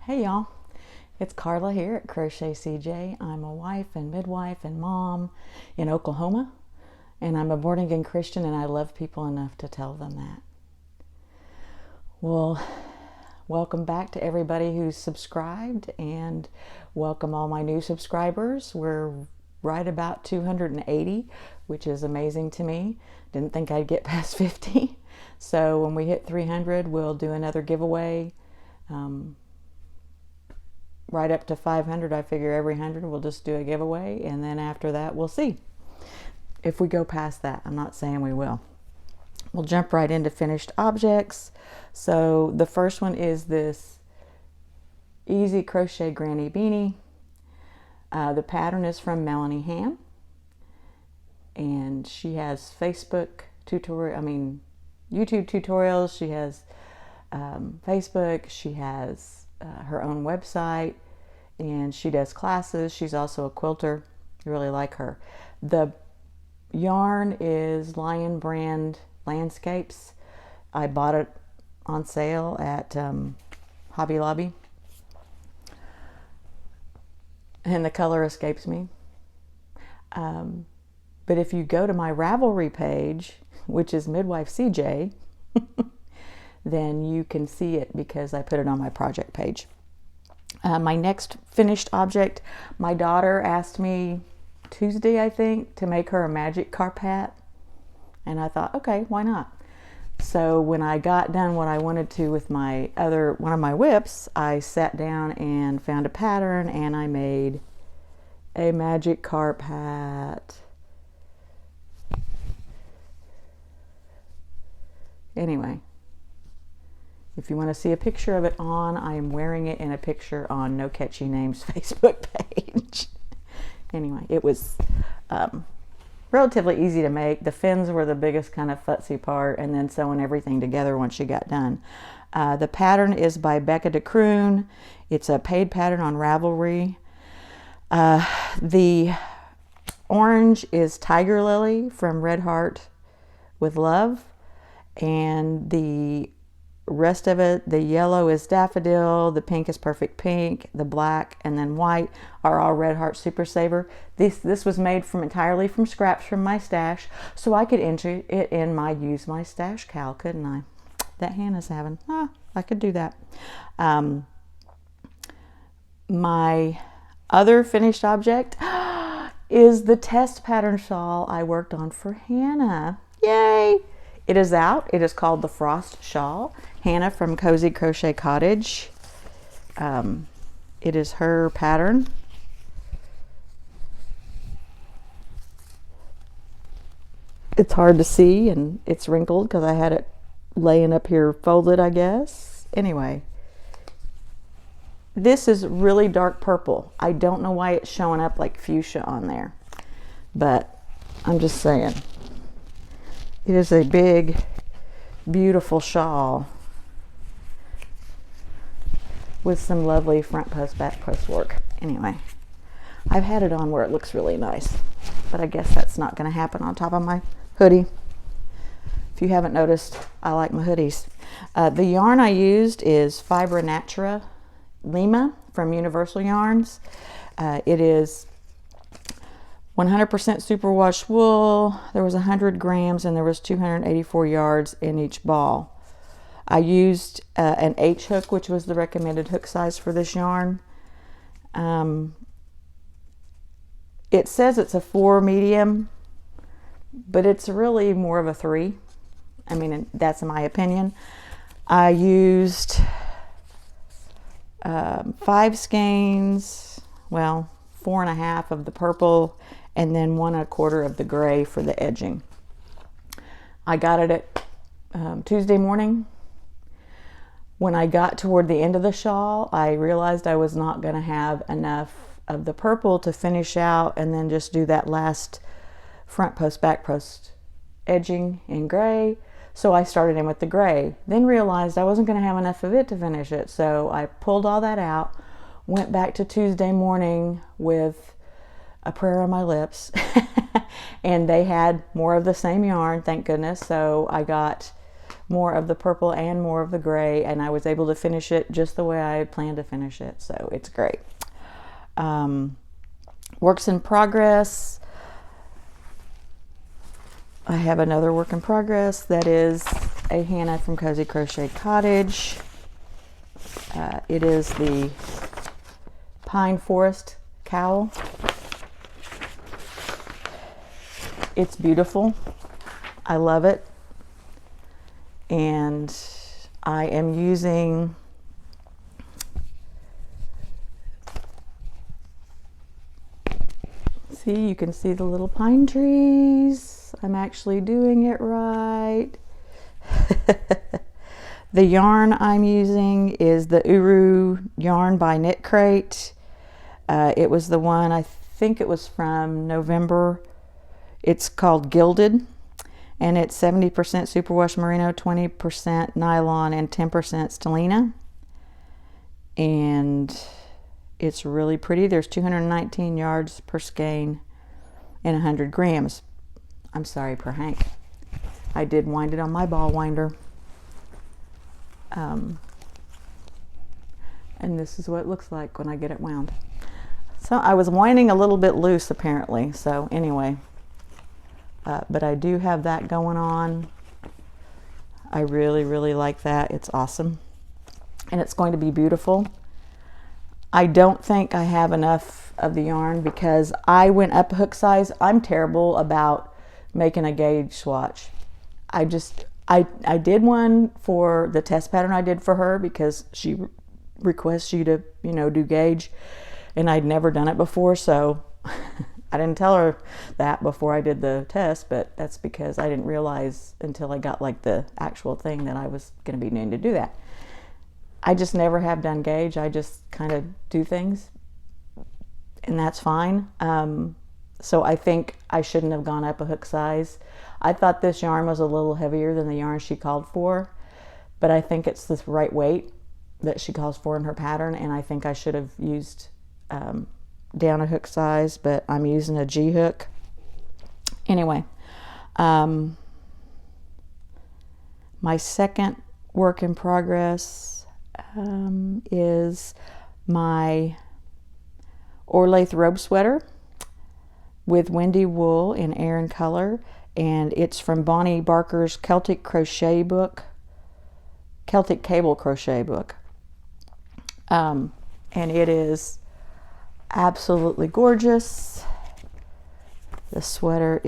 Hey y'all, it's Carla here at Crochet CJ. I'm a wife and midwife and mom in Oklahoma, and I'm a born again Christian, and I love people enough to tell them that. Well, welcome back to everybody who's subscribed, and welcome all my new subscribers. We're right about 280, which is amazing to me. Didn't think I'd get past 50. So when we hit 300, we'll do another giveaway. Right up to 500, I figure every 100 we'll just do a giveaway, and then after that we'll see if we go past that. I'm not saying we will. We'll jump right into finished objects. So the first one is this easy crochet granny beanie. The pattern is from Melanie Ham, and she has Facebook tutorial, YouTube tutorials. She has Facebook. She has her own website, and she does classes. She's also a quilter. I really like her. The yarn is Lion Brand Landscapes. I bought it on sale at Hobby Lobby, and the color escapes me. But if you go to my Ravelry page, which is Midwife CJ, then you can see it because I put it on my project page. My next finished object, my daughter asked me Tuesday, I think, to make her a magic carp hat. And I thought, okay, why not? So when I got done what I wanted to with my one of my whips, I sat down and found a pattern, and I made a magic carp hat. Anyway, if you want to see a picture of it I am wearing it in a picture on No Catchy Names Facebook page. Anyway, it was relatively easy to make. The fins were the biggest kind of futzy part, and then sewing everything together once you got done. The pattern is by Becca DeCroon. It's a paid pattern on Ravelry. The orange is Tiger Lily from Red Heart with Love, and the rest of it, the yellow is Daffodil, the pink is Perfect Pink, the black and then white are all Red Heart Super Saver. This was made entirely from scraps from my stash, so I could enter it in my Use My Stash cal, couldn't I? That Hannah's having. I could do that. My other finished object is the test pattern shawl I worked on for Hannah. Yay! It is out. It is called the Frost Shawl. Hannah from Cozy Crochet Cottage. It is her pattern. It's hard to see, and it's wrinkled because I had it laying up here folded, I guess. Anyway, this is really dark purple. I don't know why it's showing up like fuchsia on there, but I'm just saying. It is a big, beautiful shawl with some lovely front post, back post work. Anyway, I've had it on where it looks really nice, but I guess that's not going to happen on top of my hoodie. If you haven't noticed, I like my hoodies. The yarn I used is Fibra Natura Lima from Universal Yarns. It is 100% superwash wool. There was 100 grams, and there was 284 yards in each ball. I used an H hook, which was the recommended hook size for this yarn. It says it's a 4 medium, but it's really more of a 3. That's my opinion. I used 5 skeins, 4.5 of the purple, and then 1.25 of the gray for the edging. I got it at Tuesday morning. When I got toward the end of the shawl, I realized I was not going to have enough of the purple to finish out and then just do that last front post, back post edging in gray. So I started in with the gray, then realized I wasn't going to have enough of it to finish it. So I pulled all that out, went back to Tuesday morning with a prayer on my lips and they had more of the same yarn, thank goodness. So I got more of the purple and more of the gray, and I was able to finish it just the way I had planned to finish it, so it's great. Works in progress. I have another work in progress that is a Hannah from Cozy Crochet Cottage. It is the Pine Forest cowl. It's beautiful. I love it. And I am using see, you can see the little pine trees. I'm actually doing it right. The yarn I'm using is the Uru yarn by Knit Crate. It was the one, I think it was from November. It's called Gilded, and it's 70% superwash merino, 20% nylon, and 10% stellina. And it's really pretty. There's 219 yards per skein and 100 grams. I'm sorry, per hank. I did wind it on my ball winder. And this is what it looks like when I get it wound. So I was winding a little bit loose apparently. So anyway, but I do have that going on. I really, really like that. It's awesome. And it's going to be beautiful. I don't think I have enough of the yarn because I went up a hook size. I'm terrible about making a gauge swatch. I did one for the test pattern I did for her because she requests you to, you know, do gauge, and I'd never done it before, so I didn't tell her that before I did the test, but that's because I didn't realize until I got like the actual thing that I was going to be needing to do that. I just never have done gauge. I just kind of do things, and that's fine. So I think I shouldn't have gone up a hook size. I thought this yarn was a little heavier than the yarn she called for, but I think it's the right weight that she calls for in her pattern, and I think I should have used down a hook size, but I'm using a G hook. Anyway, my second work in progress is my Orlaith robe sweater with windy wool in Aran color, and it's from Bonnie Barker's Celtic crochet book, Celtic cable crochet book, and it is absolutely gorgeous. This sweater,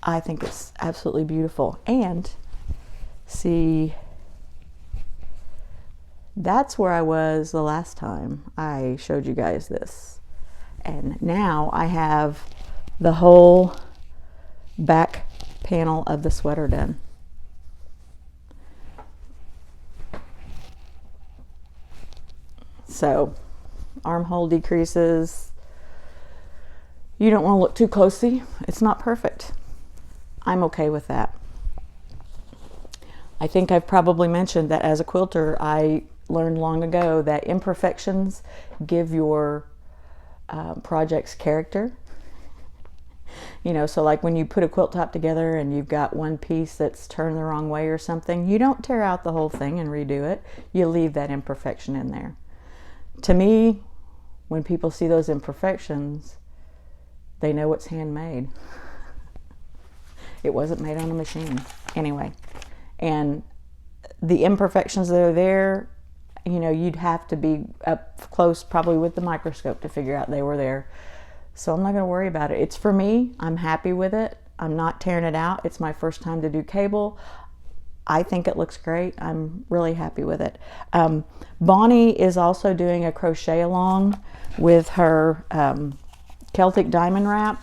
I think it's absolutely beautiful. And see, that's where I was the last time I showed you guys this. And now I have the whole back panel of the sweater done. So, armhole decreases. You don't want to look too closely. It's not perfect. I'm okay with that. I think I've probably mentioned that as a quilter, I learned long ago that imperfections give your projects character. You know, so like when you put a quilt top together and you've got one piece that's turned the wrong way or something, you don't tear out the whole thing and redo it. You leave that imperfection in there. To me, when people see those imperfections, they know it's handmade. It wasn't made on a machine. Anyway, and the imperfections that are there, you know, you'd have to be up close probably with the microscope to figure out they were there. So I'm not going to worry about it. It's for me. I'm happy with it. I'm not tearing it out. It's my first time to do cable. I think it looks great. I'm really happy with it. Bonnie is also doing a crochet along with her Celtic diamond wrap.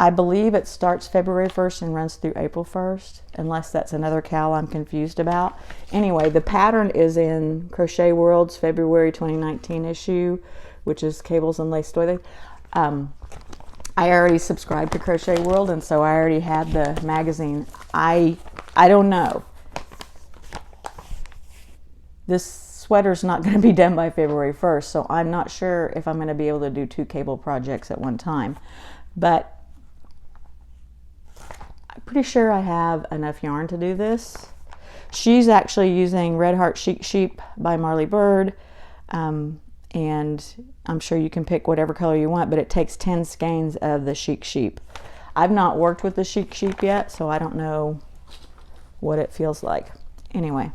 I believe it starts February 1st and runs through April 1st, unless that's another cowl I'm confused about. Anyway, the pattern is in Crochet World's February 2019 issue, which is Cables and Lace Doilies. I already subscribed to Crochet World, and so I already had the magazine. I don't know. This sweater's not going to be done by February 1st, so I'm not sure if I'm going to be able to do 2 cable projects at one time. But I'm pretty sure I have enough yarn to do this. She's actually using Red Heart Chic Sheep by Marley Bird, and I'm sure you can pick whatever color you want, but it takes 10 skeins of the Chic Sheep. I've not worked with the Chic Sheep yet, so I don't know what it feels like. Anyway,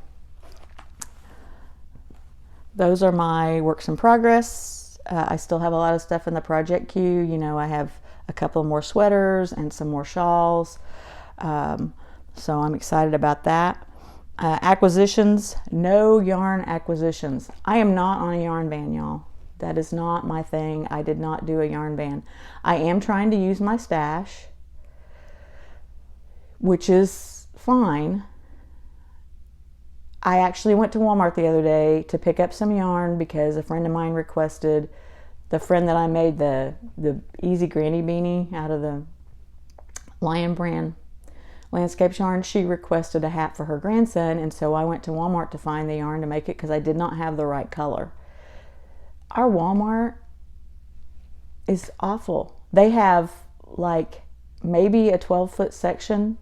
those are my works in progress. I still have a lot of stuff in the project queue. You know, I have a couple more sweaters and some more shawls, so I'm excited about that. Acquisitions, no yarn acquisitions. I am not on a yarn ban, y'all. That is not my thing. I did not do a yarn ban. I am trying to use my stash, which is fine. I actually went to Walmart the other day to pick up some yarn because a friend of mine requested, the friend that I made the Easy Granny beanie out of the Lion brand landscape yarn, she requested a hat for her grandson, and so I went to Walmart to find the yarn to make it because I did not have the right color. Our Walmart is awful. They have like maybe a 12-foot section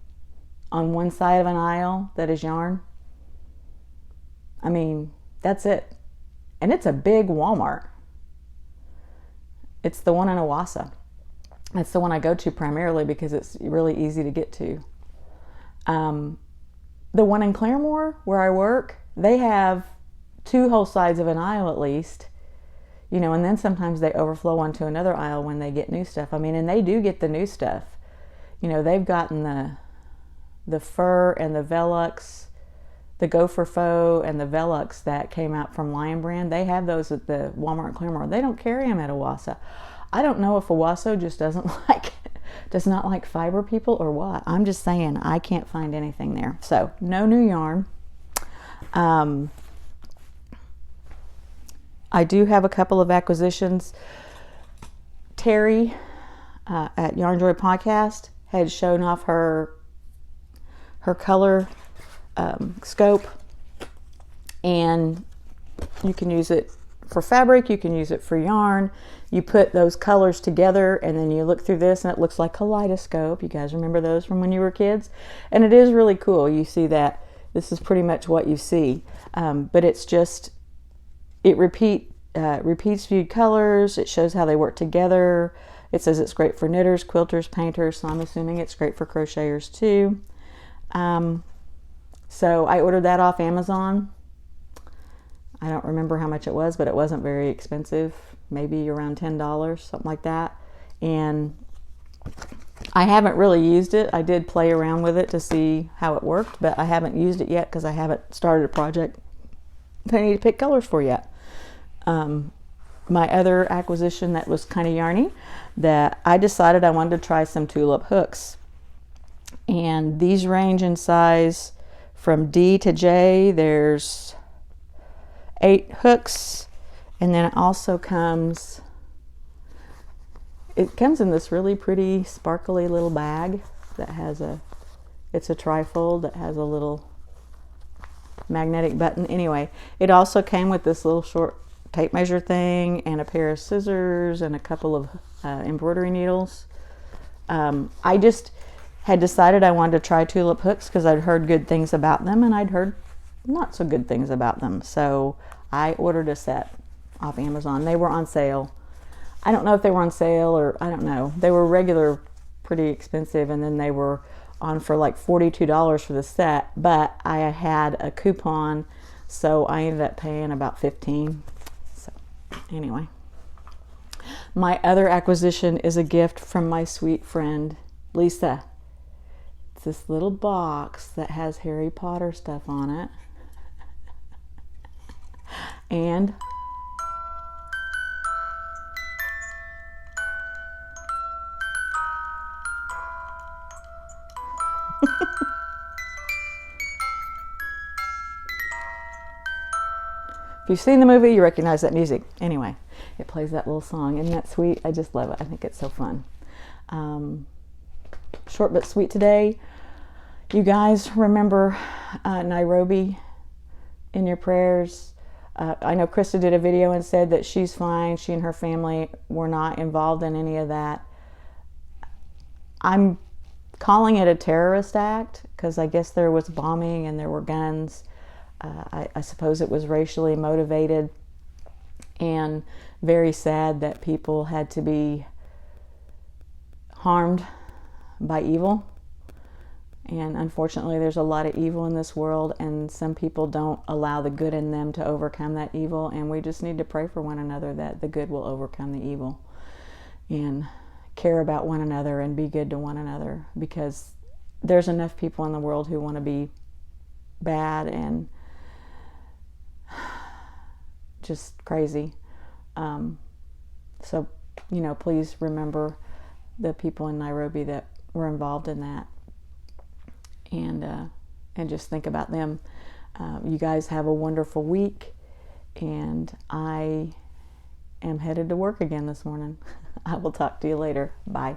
on one side of an aisle that is yarn. I mean, that's it. And it's a big Walmart. It's the one in Owasso. That's the one I go to primarily because it's really easy to get to. The one in Claremore where I work, they have 2 whole sides of an aisle at least, you know, and then sometimes they overflow onto another aisle when they get new stuff. I mean, and they do get the new stuff. You know, they've gotten the fur and the Velux, the Gopher Faux and the Velux that came out from Lion brand. They have those at the Walmart in Claremore. They don't carry them at Owasso. I don't know if Owasso just does not like fiber people or what. I'm just saying, I can't find anything there. So no new yarn. I do have a couple of acquisitions. Terry at Yarn Joy Podcast had shown off her color scope, and you can use it for fabric, you can use it for yarn. You put those colors together and then you look through this and it looks like kaleidoscope. You guys remember those from when you were kids? And it is really cool. You see that this is pretty much what you see, but it's just, it repeats viewed colors. It shows how they work together. It says it's great for knitters, quilters, painters, so I'm assuming it's great for crocheters too. So I ordered that off Amazon. I don't remember how much it was, but it wasn't very expensive, maybe around $10, something like that. And I haven't really used it. I did play around with it to see how it worked, but I haven't used it yet because I haven't started a project that I need to pick colors for yet. My other acquisition that was kind of yarny, that I decided I wanted to try some tulip hooks. And these range in size from D to J. There's 8 hooks, and then it also comes in this really pretty sparkly little bag that has it's a trifold that has a little magnetic button. Anyway, it also came with this little short tape measure thing and a pair of scissors and a couple of embroidery needles. I just had decided I wanted to try tulip hooks because I'd heard good things about them and I'd heard not so good things about them. So I ordered a set off Amazon. They were on sale. I don't know if they were on sale or I don't know. They were regular, pretty expensive, and then they were on for like $42 for the set, but I had a coupon, so I ended up paying about $15. So anyway, my other acquisition is a gift from my sweet friend Lisa. It's this little box that has Harry Potter stuff on it. And if you've seen the movie, you recognize that music. Anyway, it plays that little song. Isn't that sweet? I just love it. I think it's so fun. Short but sweet today. You guys remember Nairobi in your prayers. I know Krista did a video and said that she's fine. She and her family were not involved in any of that. I'm calling it a terrorist act because I guess there was bombing and there were guns. I suppose it was racially motivated, and very sad that people had to be harmed by evil. And unfortunately, there's a lot of evil in this world, and some people don't allow the good in them to overcome that evil. And we just need to pray for one another that the good will overcome the evil, and care about one another and be good to one another, because there's enough people in the world who want to be bad and just crazy. So, please remember the people in Nairobi that were involved in that. And just think about them. You guys have a wonderful week, and I am headed to work again this morning. I will talk to you later. Bye.